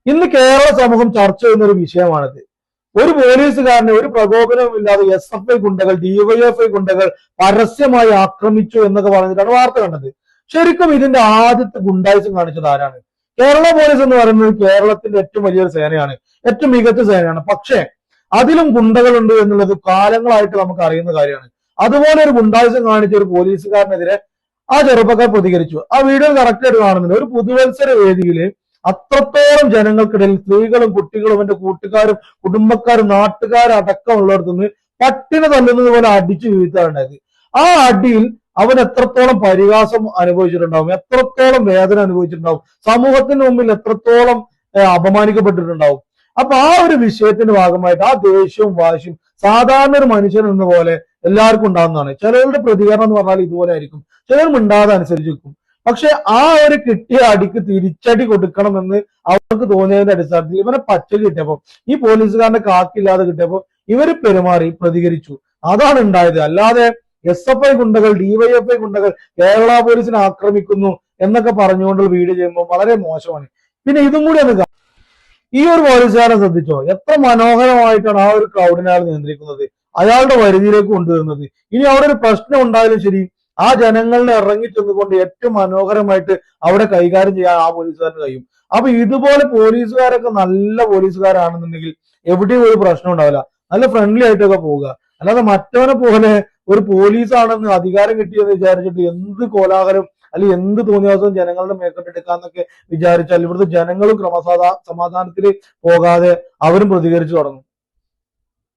ഇന്ന് കേരള സമൂഹം ചർച്ച ചെയ്യുന്ന ഒരു വിഷയമാണിത്. ഒരു പോലീസുകാരനെ ഒരു പ്രകോപനവും ഇല്ലാതെ SFI ഗുണ്ടകൾ, DYFI ഗുണ്ടകൾ പരസ്യമായി ആക്രമിച്ചു എന്നൊക്കെ പറഞ്ഞിട്ടാണ് വാർത്ത കണ്ടത്. ശരിക്കും ഇതിന്റെ ആദ്യത്തെ ഗുണ്ടായിസം കാണിച്ചത് ആരാണ്? കേരള പോലീസ് എന്ന് പറയുന്നത് കേരളത്തിന്റെ ഏറ്റവും വലിയൊരു സേനയാണ്, ഏറ്റവും മികച്ച സേനയാണ്. പക്ഷേ അതിലും ഗുണ്ടകളുണ്ട് എന്നുള്ളത് കാലങ്ങളായിട്ട് നമുക്ക് അറിയുന്ന കാര്യമാണ്. അതുപോലെ ഒരു ഗുണ്ടായിസം കാണിച്ച ഒരു പോലീസുകാരനെതിരെ ആ ചെറുപ്പക്കാർ പ്രതികരിച്ചു. ആ വീഡിയോ കറക്റ്റ് ആയിട്ട് കാണുന്നുണ്ട്. ഒരു പുതുവത്സര വേദിയില് അത്രത്തോളം ജനങ്ങൾക്കിടയിൽ സ്ത്രീകളും കുട്ടികളും എന്റെ കൂട്ടുകാരും കുടുംബക്കാരും നാട്ടുകാരും അടക്കമുള്ളിടത്തുനിന്ന് പട്ടിണി തല്ലുന്നത് പോലെ അടിച്ചു വീഴ്ത്താറുണ്ടായത്. ആ അടിയിൽ അവൻ എത്രത്തോളം പരിഹാസം അനുഭവിച്ചിട്ടുണ്ടാവും, എത്രത്തോളം വേദന അനുഭവിച്ചിട്ടുണ്ടാവും, സമൂഹത്തിന് മുമ്പിൽ എത്രത്തോളം അപമാനിക്കപ്പെട്ടിട്ടുണ്ടാവും. അപ്പൊ ആ ഒരു വിഷയത്തിന്റെ ഭാഗമായിട്ട് ആ ദേഷ്യവും വാശിയും സാധാരണ ഒരു മനുഷ്യൻ എന്ന പോലെ എല്ലാവർക്കും ഉണ്ടാകുന്നതാണ്. ചിലരുടെ പ്രതികരണം എന്ന് പറഞ്ഞാൽ ഇതുപോലെ ആയിരിക്കും, ചിലർ മിണ്ടാതെ അനുസരിച്ചിരിക്കും. പക്ഷെ ആ ഒരു കിട്ടിയ അടിക്ക് തിരിച്ചടി കൊടുക്കണമെന്ന് അവർക്ക് തോന്നിയതിന്റെ അടിസ്ഥാനത്തിൽ ഇവനെ പച്ച കിട്ടിയപ്പോ, ഈ പോലീസുകാരന്റെ കാക്കില്ലാതെ കിട്ടിയപ്പോ ഇവര് പെരുമാറി പ്രതികരിച്ചു. അതാണ് ഉണ്ടായത്. അല്ലാതെ SFI ഗുണ്ടകൾ, DYFI ഗുണ്ടകൾ കേരള പോലീസിനെ ആക്രമിക്കുന്നു എന്നൊക്കെ പറഞ്ഞുകൊണ്ടുള്ള വീഡിയോ ചെയ്യുമ്പോൾ വളരെ മോശമാണ്. പിന്നെ ഇതും കൂടി ഒന്ന് ഈ ഒരു പോലീസുകാരനെ ശ്രദ്ധിച്ചോ, എത്ര മനോഹരമായിട്ടാണ് ആ ഒരു ക്രൗഡിനെ അയാൾ നിയന്ത്രിക്കുന്നത്, അയാളുടെ വരുതിയിലേക്ക് കൊണ്ടുവരുന്നത്. ഇനി അവിടെ ഒരു പ്രശ്നം ഉണ്ടായാലും ശരി, ആ ജനങ്ങളെ ഇറങ്ങി ചെന്നുകൊണ്ട് ഏറ്റവും മനോഹരമായിട്ട് അവിടെ കൈകാര്യം ചെയ്യാൻ ആ പോലീസുകാരന് കഴിയും. അപ്പൊ ഇതുപോലെ പോലീസുകാരൊക്കെ നല്ല പോലീസുകാരാണെന്നുണ്ടെങ്കിൽ എവിടെയും ഒരു പ്രശ്നം ഉണ്ടാവില്ല, നല്ല ഫ്രണ്ട്ലി ആയിട്ടൊക്കെ പോവുക. അല്ലാതെ മറ്റവനെ പോലെ ഒരു പോലീസാണെന്ന് അധികാരം കിട്ടിയെന്ന് വിചാരിച്ചിട്ട് എന്ത് കോലാഹലം അല്ലെങ്കിൽ എന്ത് തോന്നിയാസവും ജനങ്ങളുടെ മേക്കെട്ടെടുക്കാന്നൊക്കെ വിചാരിച്ചാൽ ഇവിടുത്തെ ജനങ്ങളും സമാധാനത്തിൽ പോകാതെ അവരും പ്രതികരിച്ചു തുടങ്ങും.